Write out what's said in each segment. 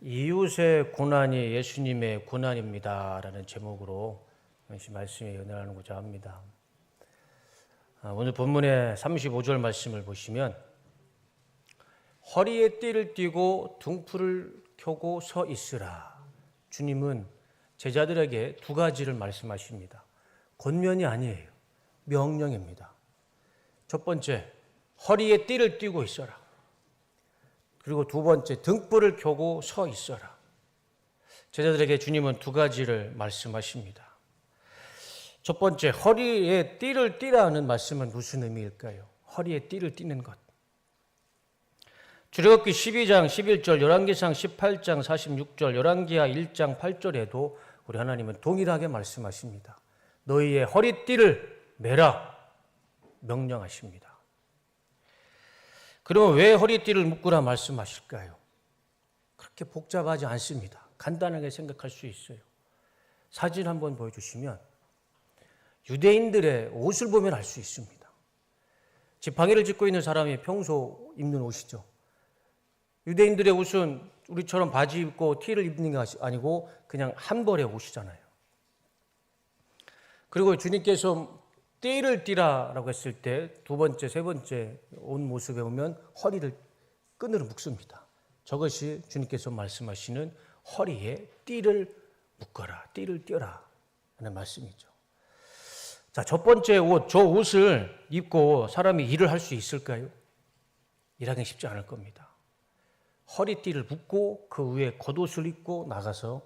이웃의 고난이 예수님의 고난입니다 라는 제목으로 말씀에 연연하고자 합니다. 오늘 본문의 35절 말씀을 보시면 허리에 띠를 띠고 등불을 켜고 서 있으라. 주님은 제자들에게 두 가지를 말씀하십니다. 권면이 아니에요. 명령입니다. 첫 번째, 허리에 띠를 띠고 있어라. 그리고 두 번째, 등불을 켜고 서 있어라. 제자들에게 주님은 두 가지를 말씀하십니다. 첫 번째, 허리에 띠를 띠라는 말씀은 무슨 의미일까요? 허리에 띠를 띠는 것. 출애굽기 12장 11절, 열왕기상 18장 46절, 열왕기하 1장 8절에도 우리 하나님은 동일하게 말씀하십니다. 너희의 허리띠를 매라 명령하십니다. 그러면 왜 허리띠를 묶으라 말씀하실까요? 그렇게 복잡하지 않습니다. 간단하게 생각할 수 있어요. 사진 한번 보여주시면 유대인들의 옷을 보면 알 수 있습니다. 지팡이를 짚고 있는 사람이 평소 입는 옷이죠. 유대인들의 옷은 우리처럼 바지 입고 티를 입는 게 아니고 그냥 한 벌의 옷이잖아요. 그리고 주님께서 띠를 띠라라고 했을 때 두 번째, 세 번째 옷 모습에 보면 허리를 끈으로 묶습니다. 저것이 주님께서 말씀하시는 허리에 띠를 묶어라, 띠를 띄어라 하는 말씀이죠. 자, 첫 번째 옷, 저 옷을 입고 사람이 일을 할 수 있을까요? 일하기 쉽지 않을 겁니다. 허리띠를 묶고 그 위에 겉옷을 입고 나가서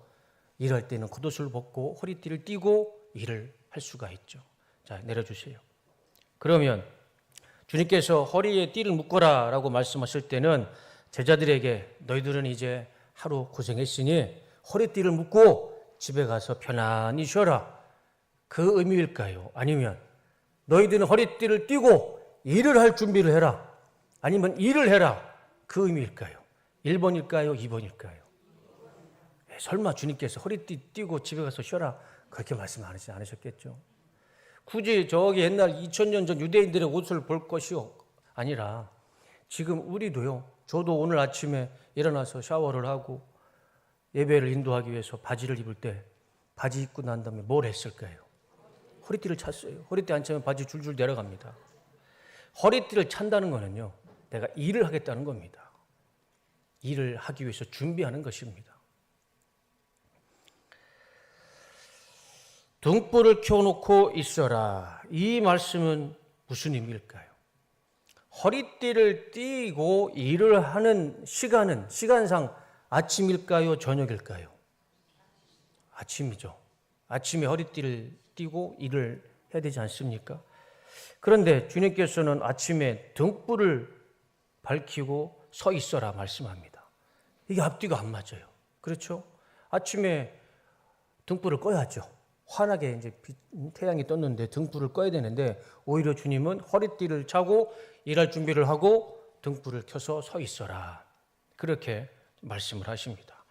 일할 때는 겉옷을 벗고 허리띠를 띠고 일을 할 수가 있죠. 자, 내려주세요. 그러면 주님께서 허리에 띠를 묶어라 라고 말씀하실 때는 제자들에게 너희들은 이제 하루 고생했으니 허리띠를 묶고 집에 가서 편안히 쉬어라, 그 의미일까요? 아니면 너희들은 허리띠를 띠고 일을 할 준비를 해라, 아니면 일을 해라, 그 의미일까요? 1번일까요? 2번일까요? 설마 주님께서 허리띠 띠고 집에 가서 쉬어라 그렇게 말씀 하지 않으셨겠죠? 굳이 저기 옛날 2000년 전 유대인들의 옷을 볼 것이 아니라 지금 우리도요, 저도 오늘 아침에 일어나서 샤워를 하고 예배를 인도하기 위해서 바지를 입을 때 바지 입고 난 다음에 뭘 했을까요? 허리띠를 찼어요. 허리띠 안 차면 바지 줄줄 내려갑니다. 허리띠를 찬다는 거는요, 내가 일을 하겠다는 겁니다. 일을 하기 위해서 준비하는 것입니다. 등불을 켜놓고 있어라. 이 말씀은 무슨 의미일까요? 허리띠를 띠고 일을 하는 시간은 시간상 아침일까요? 저녁일까요? 아침이죠. 아침에 허리띠를 띠고 일을 해야 되지 않습니까? 그런데 주님께서는 아침에 등불을 밝히고 서 있어라 말씀합니다. 이게 앞뒤가 안 맞아요. 그렇죠? 아침에 등불을 꺼야죠. 환하게 이제 태양이 떴는데 등불을 꺼야 되는데 오히려 주님은 허리띠를 차고 일할 준비를 하고 등불을 켜서 서 있어라, 그렇게 말씀을 하십니다.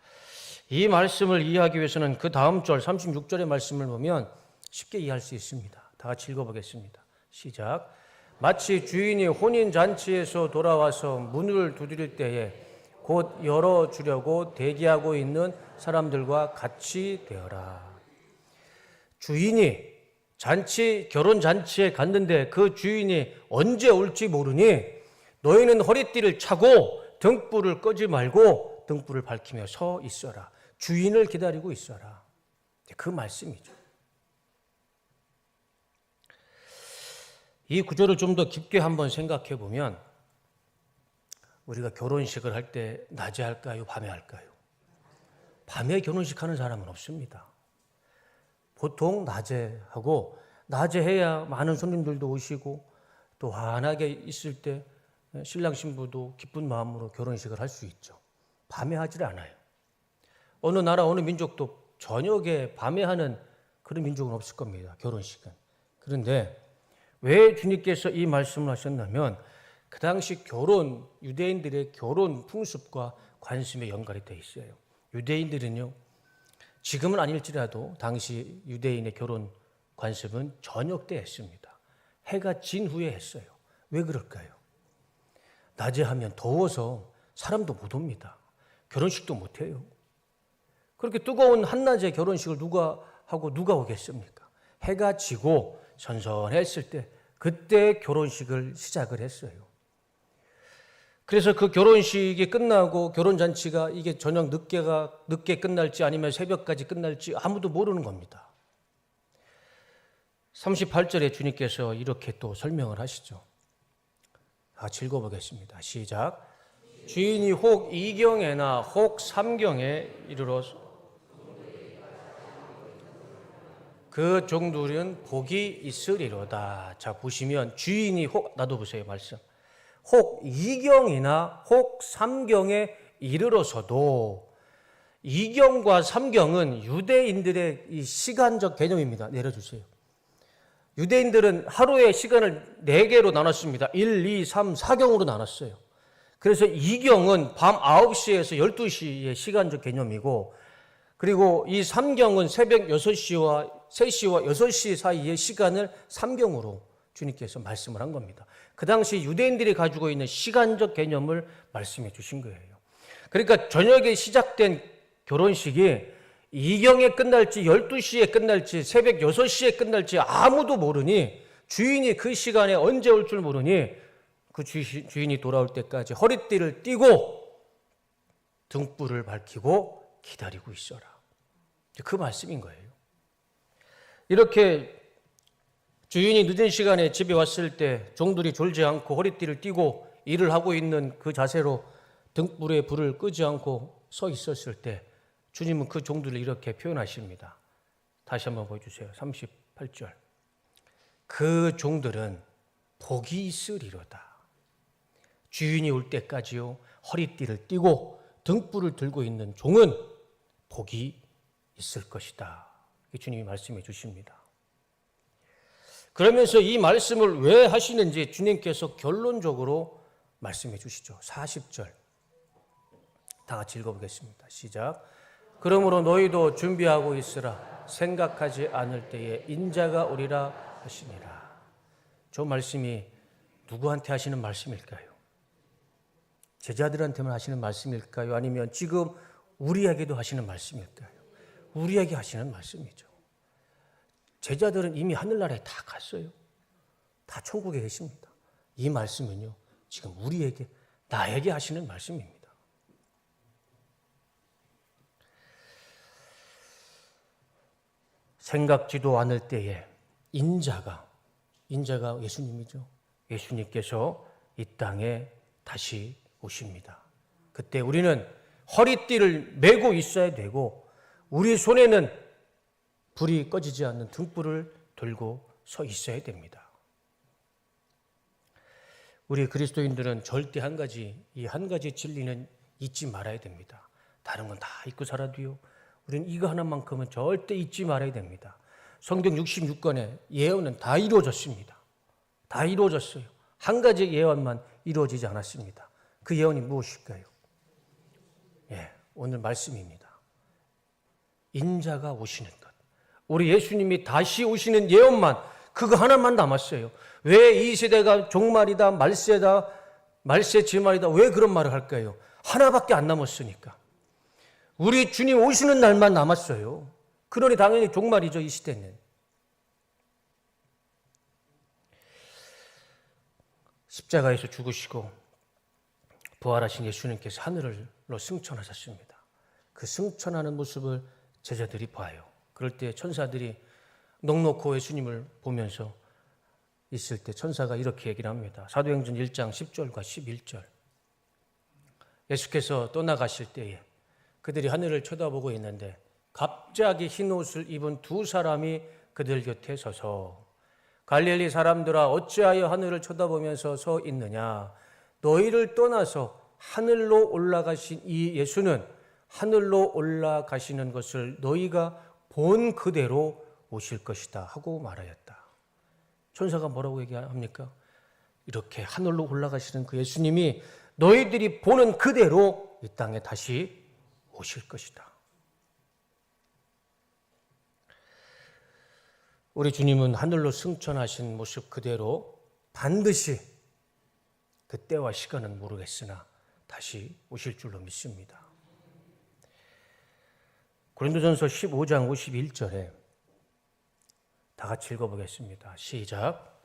이 말씀을 이해하기 위해서는 그 다음 절 36절의 말씀을 보면 쉽게 이해할 수 있습니다. 다 같이 읽어보겠습니다. 시작. 마치 주인이 혼인잔치에서 돌아와서 문을 두드릴 때에 곧 열어주려고 대기하고 있는 사람들과 같이 되어라. 주인이 결혼잔치에 갔는데 그 주인이 언제 올지 모르니 너희는 허리띠를 차고 등불을 끄지 말고 등불을 밝히며 서 있어라. 주인을 기다리고 있어라. 그 말씀이죠. 이 구절을 좀 더 깊게 한번 생각해 보면 우리가 결혼식을 할 때 낮에 할까요? 밤에 할까요? 밤에 결혼식 하는 사람은 없습니다. 보통 낮에 하고, 낮에 해야 많은 손님들도 오시고 또 환하게 있을 때 신랑 신부도 기쁜 마음으로 결혼식을 할 수 있죠. 밤에 하질 않아요. 어느 나라 어느 민족도 저녁에 밤에 하는 그런 민족은 없을 겁니다. 결혼식은. 그런데 왜 주님께서 이 말씀을 하셨냐면 그 당시 유대인들의 결혼 풍습과 관심에 연관이 되어 있어요. 유대인들은요, 지금은 아닐지라도 당시 유대인의 결혼 관습은 저녁 때 했습니다. 해가 진 후에 했어요. 왜 그럴까요? 낮에 하면 더워서 사람도 못 옵니다. 결혼식도 못해요. 그렇게 뜨거운 한낮에 결혼식을 누가 하고 누가 오겠습니까? 해가 지고 선선했을 때 그때 결혼식을 시작을 했어요. 그래서 그 결혼식이 끝나고 결혼잔치가 이게 저녁 늦게 끝날지 아니면 새벽까지 끝날지 아무도 모르는 겁니다. 38절에 주님께서 이렇게 또 설명을 하시죠. 같이 읽어보겠습니다. 시작. 주인이 혹 2경에나 혹 3경에 이르러서 그 종들은 복이 있으리로다. 자, 보시면 주인이 혹, 나도 보세요, 말씀. 혹 2경이나 혹 3경에 이르러서도 2경과 3경은 유대인들의 이 시간적 개념입니다. 내려주세요. 유대인들은 하루의 시간을 4개로 나눴습니다. 1, 2, 3, 4경으로 나눴어요. 그래서 2경은 밤 9시에서 12시의 시간적 개념이고, 그리고 이 3경은 새벽 6시와 3시와 6시 사이의 시간을 3경으로 주님께서 말씀을 한 겁니다. 그 당시 유대인들이 가지고 있는 시간적 개념을 말씀해 주신 거예요. 그러니까 저녁에 시작된 결혼식이 2경에 끝날지 12시에 끝날지 새벽 6시에 끝날지 아무도 모르니, 주인이 그 시간에 언제 올 줄 모르니 그 주인이 돌아올 때까지 허리띠를 띠고 등불을 밝히고 기다리고 있어라. 그 말씀인 거예요. 이렇게 주인이 늦은 시간에 집에 왔을 때 종들이 졸지 않고 허리띠를 띠고 일을 하고 있는 그 자세로 등불에 불을 끄지 않고 서 있었을 때 주님은 그 종들을 이렇게 표현하십니다. 다시 한번 보여주세요. 38절. 그 종들은 복이 있으리로다. 주인이 올 때까지요, 허리띠를 띠고 등불을 들고 있는 종은 복이 있을 것이다. 주님이 말씀해 주십니다. 그러면서 이 말씀을 왜 하시는지 주님께서 결론적으로 말씀해 주시죠. 40절. 다 같이 읽어보겠습니다. 시작. 그러므로 너희도 준비하고 있으라. 생각하지 않을 때에 인자가 오리라 하시니라. 저 말씀이 누구한테 하시는 말씀일까요? 제자들한테만 하시는 말씀일까요? 아니면 지금 우리에게도 하시는 말씀일까요? 우리에게 하시는 말씀이죠. 제자들은 이미 하늘나라에 다 갔어요. 다 천국에 계십니다. 이 말씀은요, 지금 우리에게, 나에게 하시는 말씀입니다. 생각지도 않을 때에 인자가 예수님이죠. 예수님께서 이 땅에 다시 오십니다. 그때 우리는 허리띠를 메고 있어야 되고, 우리 손에는 불이 꺼지지 않는 등불을 들고 서 있어야 됩니다. 우리 그리스도인들은 절대 이 한 가지 진리는 잊지 말아야 됩니다. 다른 건 다 잊고 살아도요, 우리는 이거 하나만큼은 절대 잊지 말아야 됩니다. 성경 66권의 예언은 다 이루어졌습니다. 다 이루어졌어요. 한 가지 예언만 이루어지지 않았습니다. 그 예언이 무엇일까요? 오늘 말씀입니다. 인자가 오시는 것. 우리 예수님이 다시 오시는 예언만, 그거 하나만 남았어요. 왜 이 세대가 종말이다, 말세다, 말세 지말이다, 왜 그런 말을 할까요? 하나밖에 안 남았으니까. 우리 주님 오시는 날만 남았어요. 그러니 당연히 종말이죠, 이 시대는. 십자가에서 죽으시고 부활하신 예수님께서 하늘로 승천하셨습니다. 그 승천하는 모습을 제자들이 봐요. 그럴 때 천사들이 넋놓고 예수님을 보면서 있을 때 천사가 이렇게 얘기를 합니다. 사도행전 1장 10절과 11절. 예수께서 떠나가실 때에 그들이 하늘을 쳐다보고 있는데 갑자기 흰 옷을 입은 두 사람이 그들 곁에 서서 갈릴리 사람들아 어찌하여 하늘을 쳐다보면서 서 있느냐. 너희를 떠나서 하늘로 올라가신 이 예수는 하늘로 올라가시는 것을 너희가 본 그대로 오실 것이다 하고 말하였다. 천사가 뭐라고 얘기합니까? 이렇게 하늘로 올라가시는 그 예수님이 너희들이 보는 그대로 이 땅에 다시 오실 것이다. 우리 주님은 하늘로 승천하신 모습 그대로 반드시 그 때와 시간은 모르겠으나 다시 오실 줄로 믿습니다. 고린도전서 15장 51절에 다 같이 읽어보겠습니다. 시작.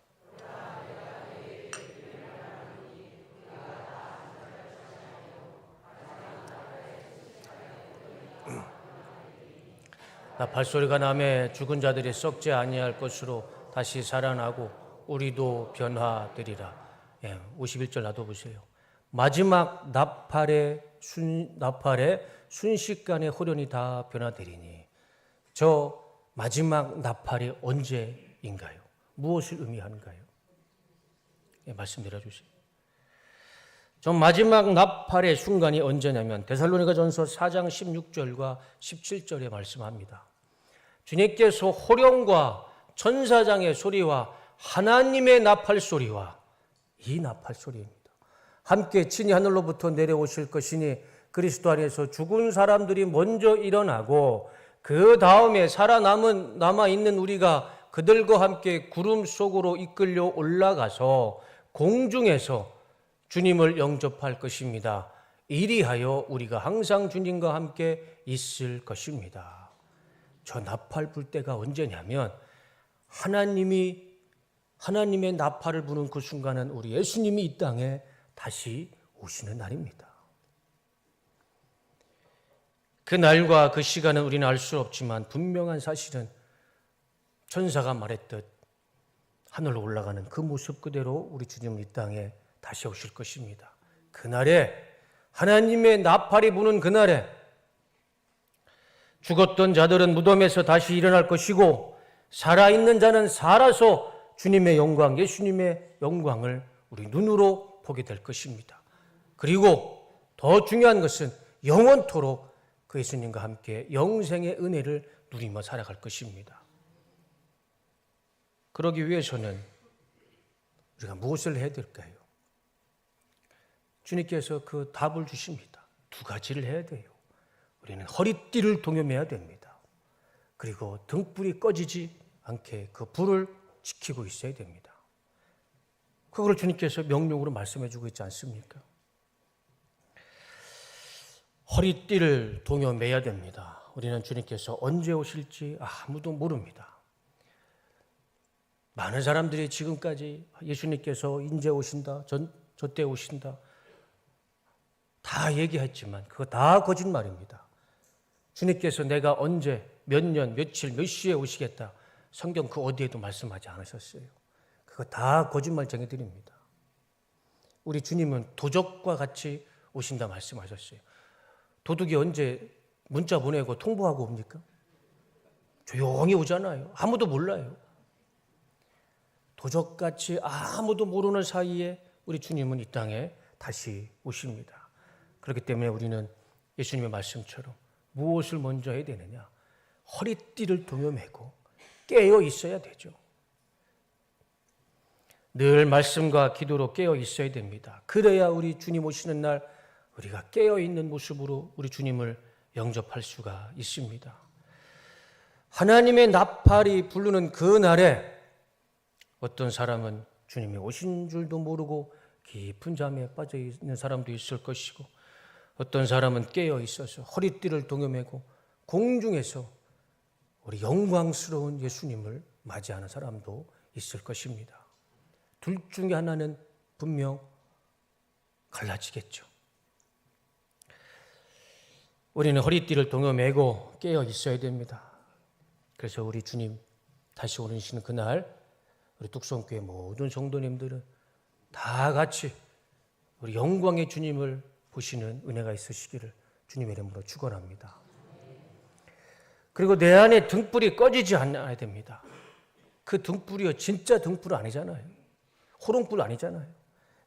나팔소리가 나매 죽은 자들이 썩지 아니할 것으로 다시 살아나고 우리도 변화되리라. 51절 놔둬보세요. 마지막 나팔의 순식간에 호련이 다 변화되리니 저 마지막 나팔이 언제인가요? 무엇을 의미하는가요? 말씀 내려주세요. 저 마지막 나팔의 순간이 언제냐면 데살로니가전서 4장 16절과 17절에 말씀합니다. 주님께서 호령과 천사장의 소리와 하나님의 나팔 소리와 이 나팔 소리입니다. 함께 친히 하늘로부터 내려오실 것이니 그리스도 안에서 죽은 사람들이 먼저 일어나고 그 다음에 남아있는 우리가 그들과 함께 구름 속으로 이끌려 올라가서 공중에서 주님을 영접할 것입니다. 이리하여 우리가 항상 주님과 함께 있을 것입니다. 저 나팔 불 때가 언제냐면 하나님의 나팔을 부는 그 순간은 우리 예수님이 이 땅에 다시 오시는 날입니다. 그 날과 그 시간은 우리는 알 수 없지만 분명한 사실은 천사가 말했듯 하늘로 올라가는 그 모습 그대로 우리 주님은 이 땅에 다시 오실 것입니다. 그날에 하나님의 나팔이 부는 그날에 죽었던 자들은 무덤에서 다시 일어날 것이고 살아있는 자는 살아서 주님의 영광, 예수님의 영광을 우리 눈으로 보게 될 것입니다. 그리고 더 중요한 것은 영원토록 그 예수님과 함께 영생의 은혜를 누리며 살아갈 것입니다. 그러기 위해서는 우리가 무엇을 해야 될까요? 주님께서 그 답을 주십니다. 두 가지를 해야 돼요. 우리는 허리띠를 동여매야 됩니다. 그리고 등불이 꺼지지 않게 그 불을 지키고 있어야 됩니다. 그걸 주님께서 명령으로 말씀해 주고 있지 않습니까? 허리띠를 동여매야 됩니다. 우리는 주님께서 언제 오실지 아무도 모릅니다. 많은 사람들이 지금까지 예수님께서 이제 오신다, 저때 오신다 다 얘기했지만 그거 다 거짓말입니다. 주님께서 내가 언제, 몇 년, 며칠, 몇 시에 오시겠다. 성경 그 어디에도 말씀하지 않으셨어요. 그거 다 거짓말쟁이들입니다. 우리 주님은 도적과 같이 오신다 말씀하셨어요. 도둑이 언제 문자 보내고 통보하고 옵니까? 조용히 오잖아요. 아무도 몰라요. 도적같이 아무도 모르는 사이에 우리 주님은 이 땅에 다시 오십니다. 그렇기 때문에 우리는 예수님의 말씀처럼 무엇을 먼저 해야 되느냐? 허리띠를 동여매고 깨어 있어야 되죠. 늘 말씀과 기도로 깨어 있어야 됩니다. 그래야 우리 주님 오시는 날 우리가 깨어 있는 모습으로 우리 주님을 영접할 수가 있습니다. 하나님의 나팔이 부르는 그 날에 어떤 사람은 주님이 오신 줄도 모르고 깊은 잠에 빠져 있는 사람도 있을 것이고 어떤 사람은 깨어 있어서 허리띠를 동여매고 공중에서 우리 영광스러운 예수님을 맞이하는 사람도 있을 것입니다. 둘 중에 하나는 분명 갈라지겠죠. 우리는 허리띠를 동여매고 깨어 있어야 됩니다. 그래서 우리 주님 다시 오시는 그날 우리 뚝성교회 모든 성도님들은 다 같이 우리 영광의 주님을 보시는 은혜가 있으시기를 주님의 이름으로 축원합니다. 그리고 내 안에 등불이 꺼지지 않아야 됩니다. 그 등불이요 진짜 등불 아니잖아요. 호롱불 아니잖아요.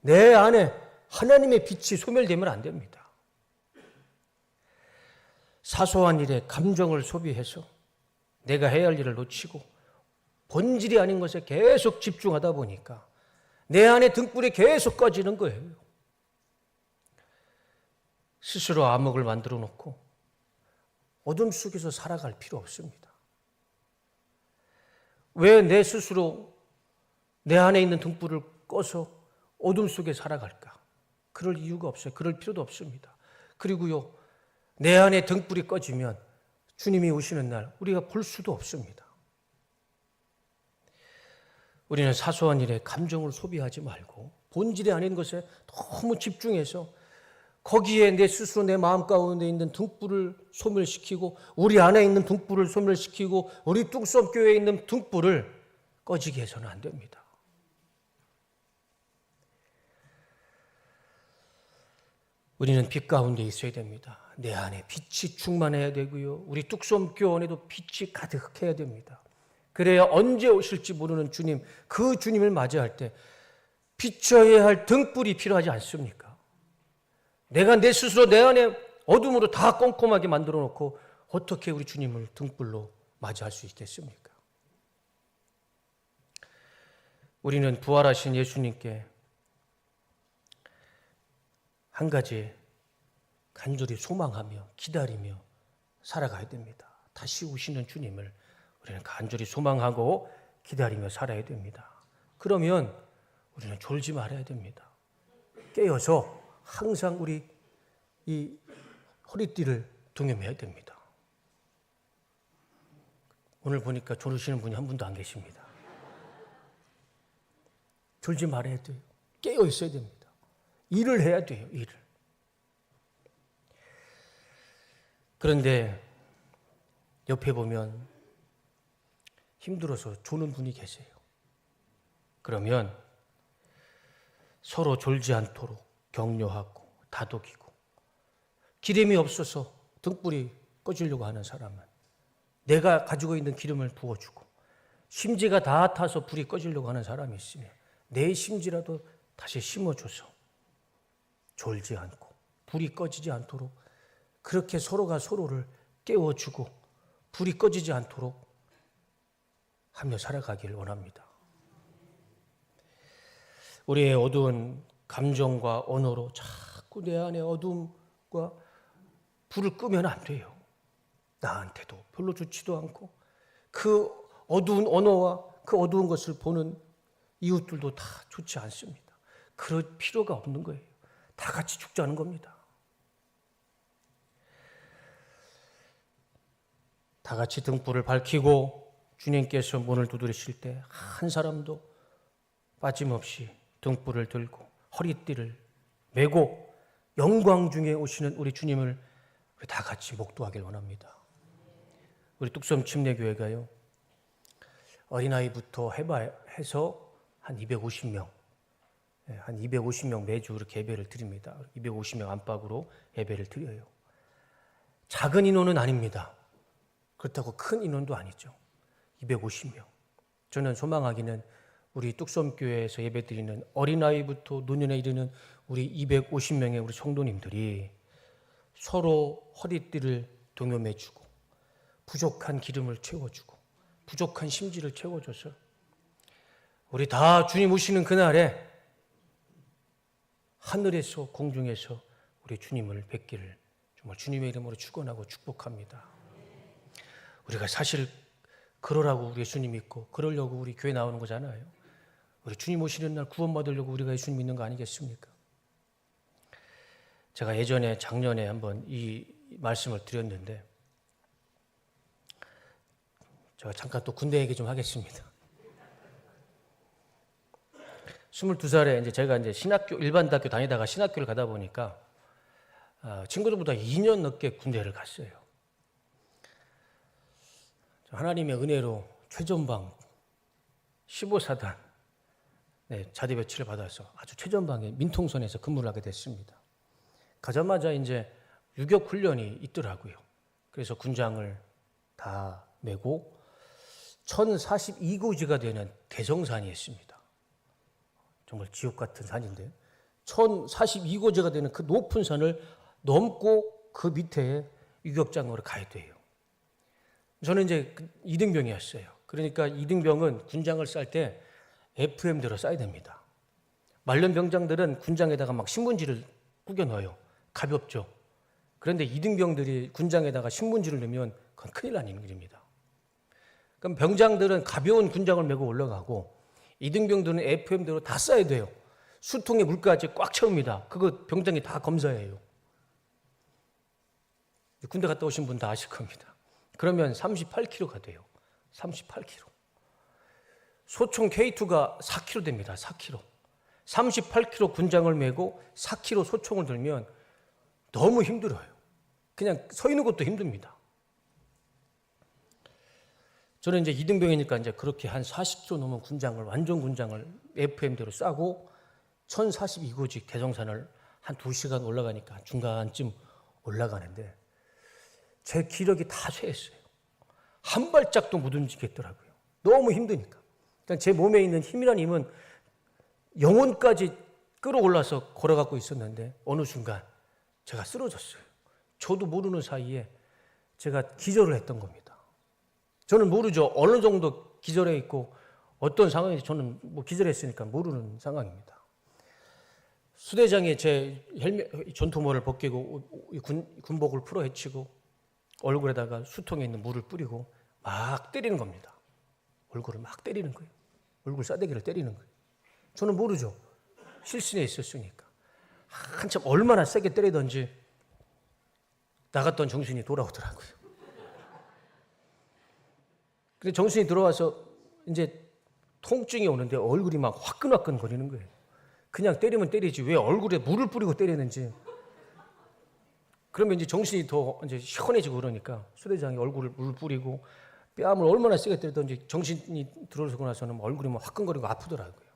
내 안에 하나님의 빛이 소멸되면 안 됩니다. 사소한 일에 감정을 소비해서 내가 해야 할 일을 놓치고 본질이 아닌 것에 계속 집중하다 보니까 내 안에 등불이 계속 꺼지는 거예요. 스스로 암흑을 만들어 놓고 어둠 속에서 살아갈 필요 없습니다. 왜 내 스스로 내 안에 있는 등불을 꺼서 어둠 속에 살아갈까? 그럴 이유가 없어요. 그럴 필요도 없습니다. 그리고요, 내 안에 등불이 꺼지면 주님이 오시는 날 우리가 볼 수도 없습니다. 우리는 사소한 일에 감정을 소비하지 말고 본질이 아닌 것에 너무 집중해서 거기에 내 스스로 내 마음 가운데 있는 등불을 소멸시키고 우리 안에 있는 등불을 소멸시키고 우리 뚝섬교회에 있는 등불을 꺼지게 해서는 안 됩니다. 우리는 빛 가운데 있어야 됩니다. 내 안에 빛이 충만해야 되고요. 우리 뚝섬교회 안에도 빛이 가득해야 됩니다. 그래야 언제 오실지 모르는 주님, 그 주님을 맞이할 때 비춰야 할 등불이 필요하지 않습니까? 내가 내 스스로 내 안에 어둠으로 다 꼼꼼하게 만들어 놓고 어떻게 우리 주님을 등불로 맞이할 수 있겠습니까? 우리는 부활하신 예수님께 한 가지 간절히 소망하며 기다리며 살아가야 됩니다. 다시 오시는 주님을 우리는 간절히 소망하고 기다리며 살아야 됩니다. 그러면 우리는 졸지 말아야 됩니다. 깨어서 항상 우리 이 허리띠를 동여매야 됩니다. 오늘 보니까 졸으시는 분이 한 분도 안 계십니다. 졸지 말아야 돼요. 깨어 있어야 됩니다. 일을 해야 돼요. 일을. 그런데 옆에 보면 힘들어서 조는 분이 계세요. 그러면 서로 졸지 않도록 격려하고 다독이고, 기름이 없어서 등불이 꺼지려고 하는 사람은 내가 가지고 있는 기름을 부어주고, 심지가 다 타서 불이 꺼지려고 하는 사람이 있으면 내 심지라도 다시 심어줘서 졸지 않고 불이 꺼지지 않도록 그렇게 서로가 서로를 깨워주고 불이 꺼지지 않도록 하며 살아가길 원합니다. 우리의 어두운 감정과 언어로 자꾸 내 안에 어둠과 불을 끄면 안 돼요. 나한테도 별로 좋지도 않고 그 어두운 언어와 그 어두운 것을 보는 이웃들도 다 좋지 않습니다. 그럴 필요가 없는 거예요. 다 같이 죽자는 겁니다. 다 같이 등불을 밝히고 주님께서 문을 두드리실 때 한 사람도 빠짐없이 등불을 들고 허리띠를 메고 영광 중에 오시는 우리 주님을 다 같이 목도하길 원합니다. 우리 뚝섬 침례교회가요, 어린아이부터 해서 한 250명, 한 250명 매주 그렇게 예배를 드립니다. 250명 안팎으로 예배를 드려요. 작은 인원은 아닙니다. 그렇다고 큰 인원도 아니죠. 250명. 저는 소망하기는 우리 뚝섬교회에서 예배드리는 어린아이부터 노년에 이르는 우리 250명의 우리 성도님들이 서로 허리띠를 동여매주고 부족한 기름을 채워주고 부족한 심지를 채워줘서 우리 다 주님 오시는 그날에 하늘에서 공중에서 우리 주님을 뵙기를 정말 주님의 이름으로 축원하고 축복합니다. 우리가 사실 그러라고 우리 예수님 믿고 그러려고 우리 교회 나오는 거잖아요. 우리 주님 오시는 날 구원받으려고 우리가 예수님 믿는 거 아니겠습니까? 제가 예전에 작년에 한번 이 말씀을 드렸는데 제가 잠깐 또 군대 얘기 좀 하겠습니다. 22살에 이제 제가 이제 신학교 일반 대학교 다니다가 신학교를 가다 보니까 친구들보다 2년 넘게 군대를 갔어요. 하나님의 은혜로 최전방 15사단 자대 배치를 받아서 아주 최전방의 민통선에서 근무를 하게 됐습니다. 가자마자 이제 유격 훈련이 있더라고요. 그래서 군장을 다 메고 1042고지가 되는 대정산이 있습니다. 정말 지옥 같은 산인데 1042고지가 되는 그 높은 산을 넘고 그 밑에 유격장으로 가야 돼요. 저는 이제 2등병이었어요. 그러니까 2등병은 군장을 쌀 때 FM대로 쏴야 됩니다. 말년병장들은 군장에다가 막 신문지를 꾸겨 넣어요. 가볍죠. 그런데 2등병들이 군장에다가 신문지를 넣으면 그건 큰일 나는 일입니다. 그럼 병장들은 가벼운 군장을 메고 올라가고 2등병들은 FM대로 다 쏴야 돼요. 수통에 물까지 꽉 채웁니다. 그거 병장이 다 검사해요. 군대 갔다 오신 분 다 아실 겁니다. 그러면 38kg가 돼요. 38kg. 소총 K2가 4kg 됩니다. 4kg. 38kg 군장을 메고 4kg 소총을 들면 너무 힘들어요. 그냥 서 있는 것도 힘듭니다. 저는 이제 이등병이니까 이제 그렇게 한 40kg 넘은 군장을, 완전 군장을 FM대로 싸고 1042고지 대정산을 한 2시간 올라가니까 중간쯤 올라가는데 제 기력이 다 쇠했어요. 한 발짝도 못 움직이겠더라고요. 너무 힘드니까. 그러니까 제 몸에 있는 힘이라는 힘은 영혼까지 끌어올라서 걸어가고 있었는데 어느 순간 제가 쓰러졌어요. 저도 모르는 사이에 제가 기절을 했던 겁니다. 저는 모르죠. 어느 정도 기절해 있고 어떤 상황인지 저는 뭐 기절했으니까 모르는 상황입니다. 수대장이 제 전투모를 벗기고 군복을 풀어 헤치고 얼굴에다가 수통에 있는 물을 뿌리고 막 때리는 겁니다. 얼굴을 막 때리는 거예요. 얼굴 싸대기를 때리는 거예요. 저는 모르죠. 실신에 있었으니까. 한참 얼마나 세게 때리던지 나갔던 정신이 돌아오더라고요. 근데 정신이 들어와서 이제 통증이 오는데 얼굴이 막 화끈화끈 거리는 거예요. 그냥 때리면 때리지 왜 얼굴에 물을 뿌리고 때리는지. 그러면 이제 정신이 더 이제 시원해지고 그러니까 수대장이 얼굴을 물 뿌리고 뺨을 얼마나 세게 때리던지 정신이 들어서고 나서는 얼굴이 막 화끈거리고 아프더라고요.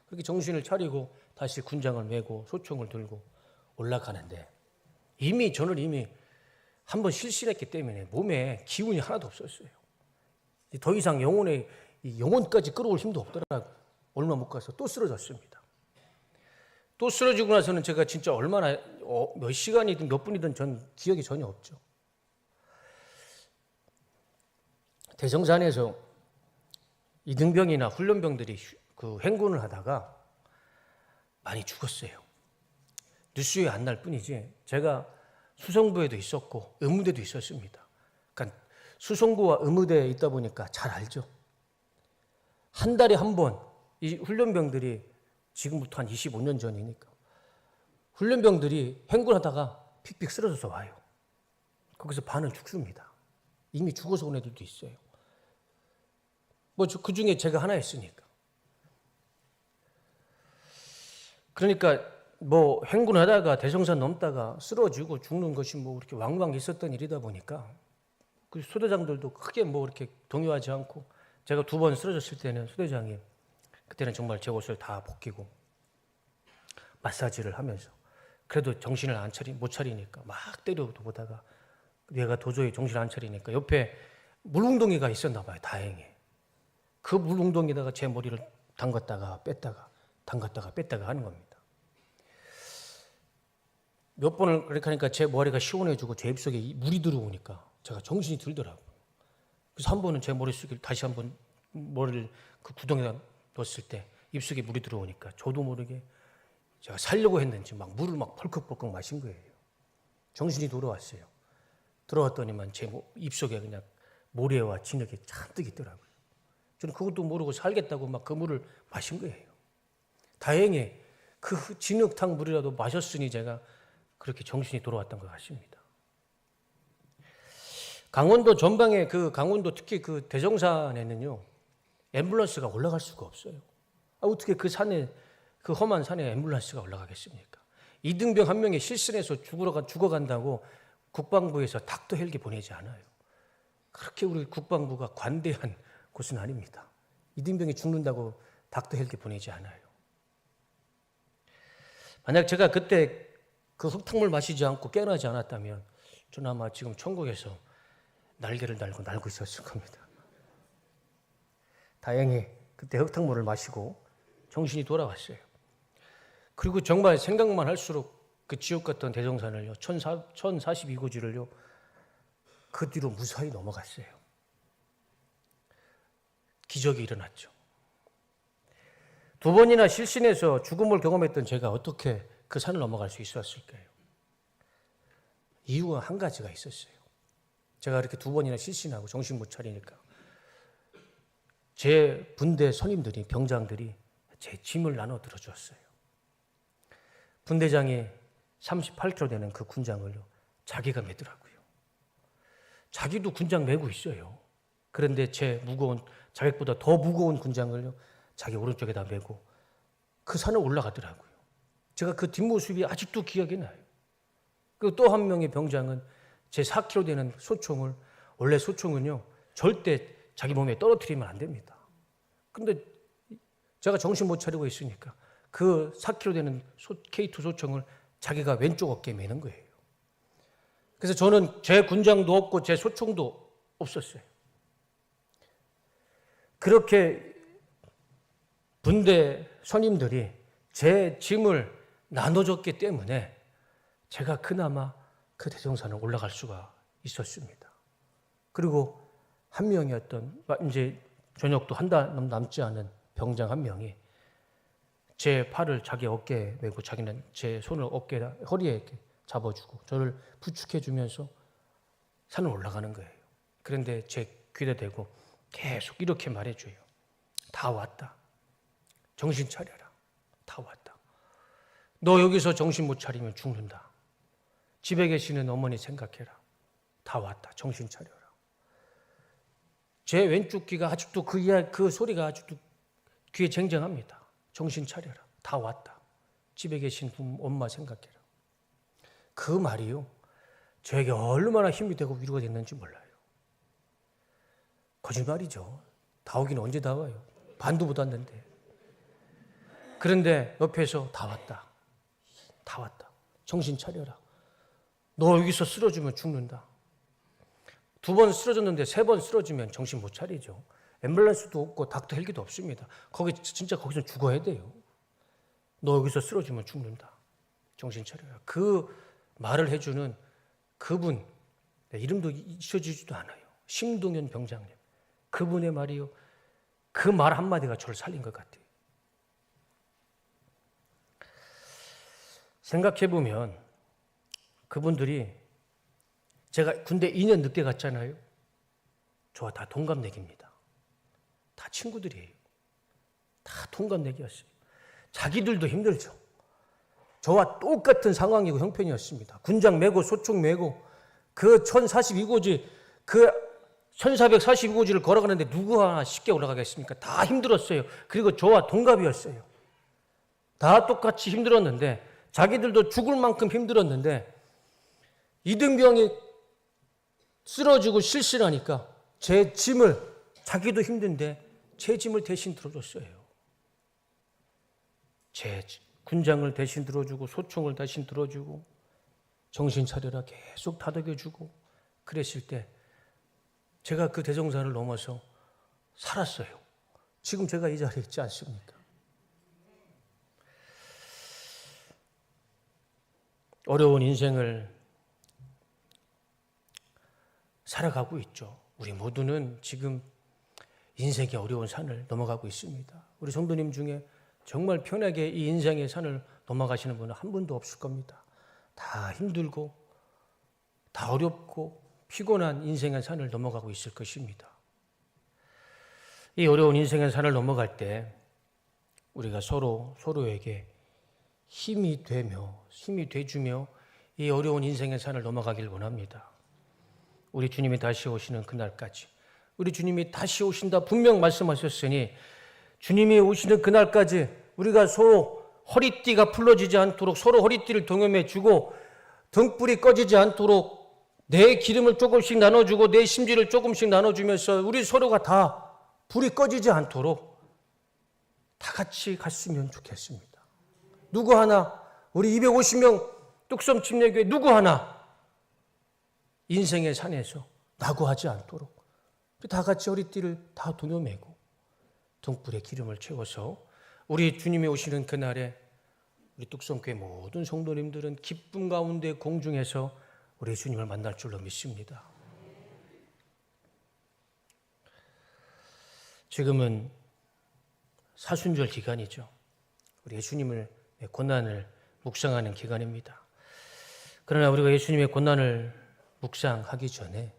그렇게 정신을 차리고 다시 군장을 메고 소총을 들고 올라가는데 저는 이미 한번 실신했기 때문에 몸에 기운이 하나도 없었어요. 더 이상 영혼까지 끌어올 힘도 없더라고요. 얼마 못 가서 또 쓰러졌습니다. 또 쓰러지고 나서는 제가 진짜 얼마나 몇 시간이든 몇 분이든 전 기억이 전혀 없죠. 대성산에서 이등병이나 훈련병들이 그 행군을 하다가 많이 죽었어요. 뉴스에 안 날 뿐이지 제가 수송부에도 있었고 의무대도 있었습니다. 그러니까 수송부와 의무대에 있다 보니까 잘 알죠. 한 달에 한 번 이 훈련병들이 지금부터 한 25년 전이니까 훈련병들이 행군하다가 픽픽 쓰러져서 와요. 거기서 반은 죽습니다. 이미 죽어서 온 애들도 있어요. 뭐 그 중에 제가 하나였으니까. 그러니까 뭐 행군하다가 대성산 넘다가 쓰러지고 죽는 것이 뭐 이렇게 왕왕 있었던 일이다 보니까 그 수대장들도 크게 뭐 이렇게 동요하지 않고 제가 2번 쓰러졌을 때는 수대장이 그때는 정말 제 옷을 다 벗기고 마사지를 하면서 그래도 정신을 못 차리니까 막 때려도 보다가 얘가 도저히 정신을 안 차리니까 옆에 물웅덩이가 있었나 봐요. 다행히. 그 물웅덩이에다가 제 머리를 담갔다가 뺐다가 담갔다가 뺐다가 하는 겁니다. 몇 번을 그렇게 하니까 제 머리가 시원해지고 제 입속에 물이 들어오니까 제가 정신이 들더라고요. 그래서 한 번은 제 머릿속에 다시 한번 머리를 그 구덩이에다 넣었을 때 입속에 물이 들어오니까 저도 모르게 제가 살려고 했는지 막 물을 막 펄컥펄컥 마신 거예요. 정신이 돌아왔어요. 들어왔더니만 제 입속에 그냥 모래와 진흙이 잔뜩 있더라고요. 저는 그것도 모르고 살겠다고 막 그 물을 마신 거예요. 다행히 그 진흙탕 물이라도 마셨으니 제가 그렇게 정신이 돌아왔던 것 같습니다. 강원도 전방에 강원도 특히 그 대정산에는요, 앰뷸런스가 올라갈 수가 없어요. 어떻게 그 험한 산에 앰뷸런스가 올라가겠습니까? 이등병 한 명이 실신해서 죽어간다고 국방부에서 닥터 헬기 보내지 않아요. 그렇게 우리 국방부가 관대한 곳은 아닙니다. 이등병이 죽는다고 닥터 헬기 보내지 않아요. 만약 제가 그때 그 흙탕물 마시지 않고 깨어나지 않았다면 저는 아마 지금 천국에서 날개를 달고 날고 있었을 겁니다. 다행히 그때 흙탕물을 마시고 정신이 돌아왔어요. 그리고 정말 생각만 할수록 그 지옥 같던 대정산을요, 1042고지를요, 그 뒤로 무사히 넘어갔어요. 기적이 일어났죠. 2번이나 실신해서 죽음을 경험했던 제가 어떻게 그 산을 넘어갈 수 있었을까요? 이유가 한 가지가 있었어요. 제가 이렇게 2번이나 실신하고 정신 못 차리니까 제 분대 선임들이, 병장들이 제 짐을 나눠 들어주었어요. 분대장이 38kg 되는 그 군장을요, 자기가 매더라고요. 자기도 군장 메고 있어요. 그런데 제 무거운, 자객보다 더 무거운 군장을 자기 오른쪽에다 메고 그 산을 올라가더라고요. 제가 그 뒷모습이 아직도 기억이 나요. 그리고 또 한 명의 병장은 제 4kg 되는 소총을, 원래 소총은요, 절대 자기 몸에 떨어뜨리면 안 됩니다. 근데 제가 정신 못 차리고 있으니까 그 4kg 되는 K2 소총을 자기가 왼쪽 어깨에 매는 거예요. 그래서 저는 제 군장도 없고 제 소총도 없었어요. 그렇게 분대 선임들이 제 짐을 나눠줬기 때문에 제가 그나마 그 대종산을 올라갈 수가 있었습니다. 그리고 한 명이었던, 이제 저녁도 한 달 남지 않은 병장 한 명이 제 팔을 자기 어깨에 메고 자기는 제 손을 허리에 이렇게 잡아주고 저를 부축해주면서 산을 올라가는 거예요. 그런데 제 귀에 대고 계속 이렇게 말해줘요. 다 왔다. 정신 차려라. 다 왔다. 너 여기서 정신 못 차리면 죽는다. 집에 계시는 어머니 생각해라. 다 왔다. 정신 차려라. 제 왼쪽 귀가 아직도 그 소리가 아직도 귀에 쟁쟁합니다. 정신 차려라. 다 왔다. 집에 계신 엄마 생각해라. 그 말이요. 저에게 얼마나 힘이 되고 위로가 됐는지 몰라요. 거짓말이죠. 다 오긴 언제 다 와요. 반도 못 왔는데. 그런데 옆에서 다 왔다. 다 왔다. 정신 차려라. 너 여기서 쓰러지면 죽는다. 2번 쓰러졌는데 3번 쓰러지면 정신 못 차리죠. 앰뷸런스도 없고 닥터 헬기도 없습니다. 거기서 죽어야 돼요. 너 여기서 쓰러지면 죽는다. 정신 차려라. 그 말을 해주는 그분, 이름도 잊혀지지도 않아요. 심동현 병장님. 그분의 말이요. 그 말 한마디가 저를 살린 것 같아요. 생각해보면 그분들이 제가 군대 2년 늦게 갔잖아요. 저와 다 동갑내기입니다. 다 친구들이에요. 다 동갑내기였어요. 자기들도 힘들죠. 저와 똑같은 상황이고 형편이었습니다. 군장 메고 소총 메고 그 1042고지 그 1442고지를 걸어가는데 누구 하나 쉽게 올라가겠습니까? 다 힘들었어요. 그리고 저와 동갑이었어요. 다 똑같이 힘들었는데 자기들도 죽을 만큼 힘들었는데 이등병이 쓰러지고 실신하니까 제 짐을, 자기도 힘든데 제 짐을 대신 들어줬어요. 제 군장을 대신 들어주고 소총을 대신 들어주고 정신 차려라 계속 다독여주고 그랬을 때 제가 그 대종산을 넘어서 살았어요. 지금 제가 이 자리에 있지 않습니까? 어려운 인생을 살아가고 있죠. 우리 모두는 지금 인생의 어려운 산을 넘어가고 있습니다. 우리 성도님 중에 정말 편하게 이 인생의 산을 넘어가시는 분은 한 분도 없을 겁니다. 다 힘들고 다 어렵고 피곤한 인생의 산을 넘어가고 있을 것입니다. 이 어려운 인생의 산을 넘어갈 때 우리가 서로에게 힘이 돼주며 이 어려운 인생의 산을 넘어가길 원합니다. 우리 주님이 다시 오시는 그날까지, 우리 주님이 다시 오신다 분명 말씀하셨으니 주님이 오시는 그날까지 우리가 서로 허리띠가 풀러지지 않도록 서로 허리띠를 동여매 주고 등불이 꺼지지 않도록 내 기름을 조금씩 나눠주고 내 심지를 조금씩 나눠주면서 우리 서로가 다 불이 꺼지지 않도록 다 같이 갔으면 좋겠습니다. 누구 하나, 우리 250명 뚝섬 침례교회 누구 하나 인생의 산에서 낙오하지 않도록 다 같이 허리띠를 다 동여매고 등불에 기름을 채워서 우리 주님이 오시는 그날에 우리 뚝섬교회 모든 성도님들은 기쁨 가운데 공중에서 우리 주님을 만날 줄로 믿습니다. 지금은 사순절 기간이죠. 우리 예수님을 고난을 묵상하는 기간입니다. 그러나 우리가 예수님의 고난을 묵상하기 전에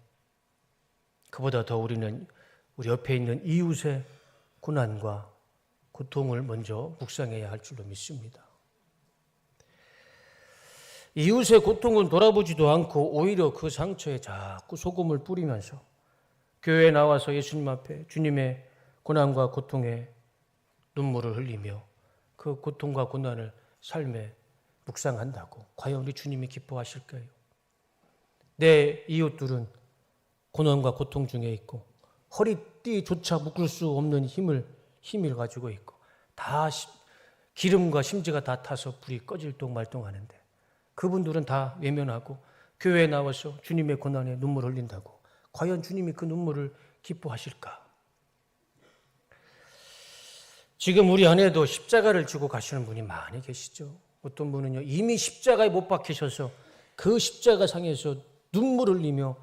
그보다 더 우리는 우리 옆에 있는 이웃의 고난과 고통을 먼저 묵상해야 할 줄로 믿습니다. 이웃의 고통은 돌아보지도 않고 오히려 그 상처에 자꾸 소금을 뿌리면서 교회에 나와서 예수님 앞에 주님의 고난과 고통에 눈물을 흘리며 그 고통과 고난을 삶에 묵상한다고 과연 우리 주님이 기뻐하실까요? 내 이웃들은 고난과 고통 중에 있고 허리띠조차 묶을 수 없는 힘을 가지고 있고 다 기름과 심지가 다 타서 불이 꺼질 동 말동하는데 그분들은 다 외면하고 교회에 나와서 주님의 고난에 눈물을 흘린다고 과연 주님이 그 눈물을 기뻐하실까? 지금 우리 안에도 십자가를 지고 가시는 분이 많이 계시죠. 어떤 분은요 이미 십자가에 못 박히셔서 그 십자가 상에서 눈물을 흘리며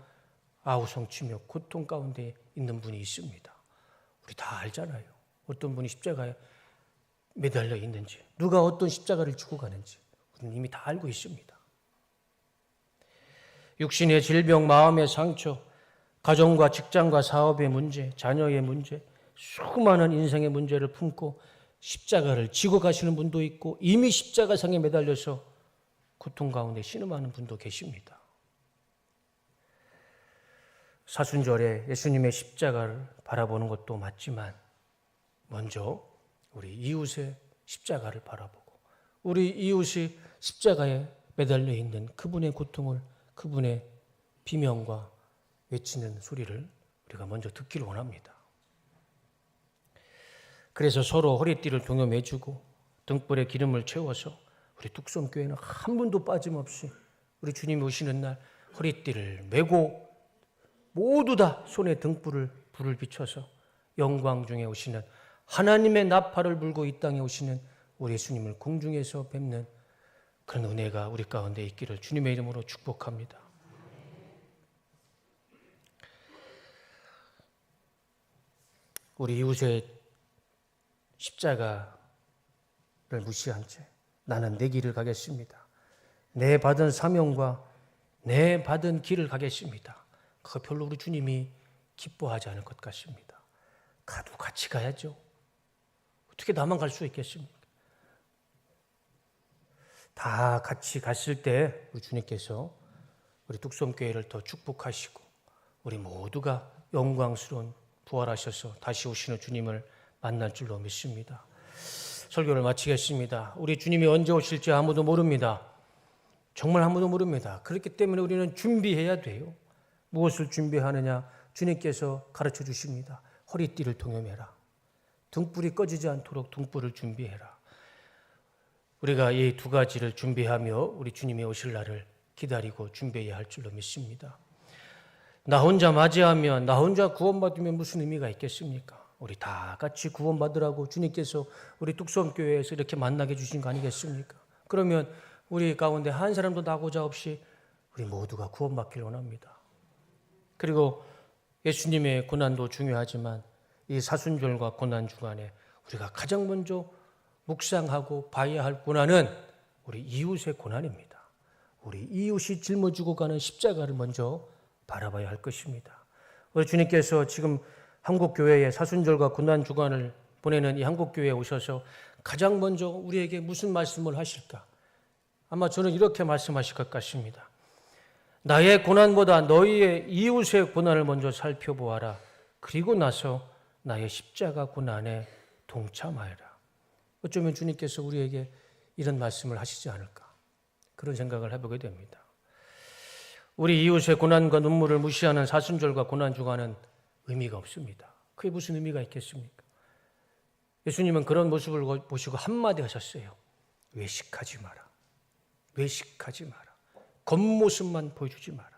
아우성치며 고통 가운데 있는 분이 있습니다. 우리 다 알잖아요. 어떤 분이 십자가에 매달려 있는지, 누가 어떤 십자가를 지고 가는지 우리는 이미 다 알고 있습니다. 육신의 질병, 마음의 상처, 가정과 직장과 사업의 문제, 자녀의 문제, 수많은 인생의 문제를 품고 십자가를 지고 가시는 분도 있고 이미 십자가상에 매달려서 고통 가운데 신음하는 분도 계십니다. 사순절에 예수님의 십자가를 바라보는 것도 맞지만 먼저 우리 이웃의 십자가를 바라보고 우리 이웃이 십자가에 매달려 있는 그분의 고통을, 그분의 비명과 외치는 소리를 우리가 먼저 듣기를 원합니다. 그래서 서로 허리띠를 동여매주고 등불에 기름을 채워서 우리 뚝섬교회는 한 분도 빠짐없이 우리 주님이 오시는 날 허리띠를 메고 모두 다 손에 불을 비춰서 영광 중에 오시는 하나님의 나팔을 불고 이 땅에 오시는 우리 예수님을 공중에서 뵙는 그런 은혜가 우리 가운데 있기를 주님의 이름으로 축복합니다. 우리 이웃의 십자가를 무시한 채 나는 내 길을 가겠습니다. 내 받은 사명과 내 받은 길을 가겠습니다. 그거 별로 우리 주님이 기뻐하지 않을 것 같습니다. 가도 같이 가야죠. 어떻게 나만 갈 수 있겠습니까? 다 같이 갔을 때 우리 주님께서 우리 뚝섬교회를 더 축복하시고 우리 모두가 영광스러운 부활하셔서 다시 오시는 주님을 만날 줄로 믿습니다. 설교를 마치겠습니다. 우리 주님이 언제 오실지 아무도 모릅니다. 정말 아무도 모릅니다. 그렇기 때문에 우리는 준비해야 돼요. 무엇을 준비하느냐? 주님께서 가르쳐 주십니다. 허리띠를 동여매라. 등불이 꺼지지 않도록 등불을 준비해라. 우리가 이 두 가지를 준비하며 우리 주님이 오실 날을 기다리고 준비해야 할 줄로 믿습니다. 나 혼자 맞이하면, 나 혼자 구원받으면 무슨 의미가 있겠습니까? 우리 다 같이 구원받으라고 주님께서 우리 뚝섬교회에서 이렇게 만나게 주신 거 아니겠습니까? 그러면 우리 가운데 한 사람도 나고자 없이 우리 모두가 구원받기를 원합니다. 그리고 예수님의 고난도 중요하지만 이 사순절과 고난 주간에 우리가 가장 먼저 묵상하고 봐야 할 고난은 우리 이웃의 고난입니다. 우리 이웃이 짊어지고 가는 십자가를 먼저 바라봐야 할 것입니다. 우리 주님께서 지금 한국교회에 사순절과 고난 주간을 보내는 이 한국교회에 오셔서 가장 먼저 우리에게 무슨 말씀을 하실까? 아마 저는 이렇게 말씀하실 것 같습니다. 나의 고난보다 너희의 이웃의 고난을 먼저 살펴보아라. 그리고 나서 나의 십자가 고난에 동참하여라. 어쩌면 주님께서 우리에게 이런 말씀을 하시지 않을까? 그런 생각을 해보게 됩니다. 우리 이웃의 고난과 눈물을 무시하는 사순절과 고난 주간은 의미가 없습니다. 그게 무슨 의미가 있겠습니까? 예수님은 그런 모습을 보시고 한마디 하셨어요. 외식하지 마라. 외식하지 마라. 겉모습만 보여주지 마라.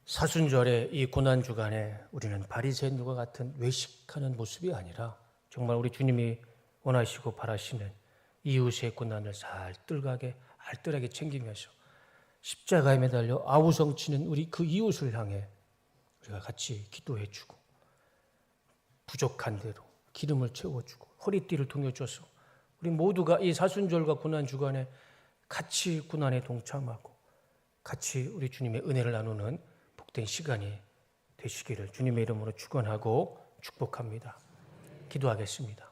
사순절의 이 고난 주간에 우리는 바리새인과 같은 외식하는 모습이 아니라 정말 우리 주님이 원하시고 바라시는 이웃의 고난을 알뜰하게 챙기면서 십자가에 매달려 아우성치는 우리 그 이웃을 향해 우리가 같이 기도해주고 부족한 대로 기름을 채워주고 허리띠를 동여줘서 우리 모두가 이 사순절과 고난 주간에 같이 고난에 동참하고 같이 우리 주님의 은혜를 나누는 복된 시간이 되시기를 주님의 이름으로 축원하고 축복합니다. 기도하겠습니다.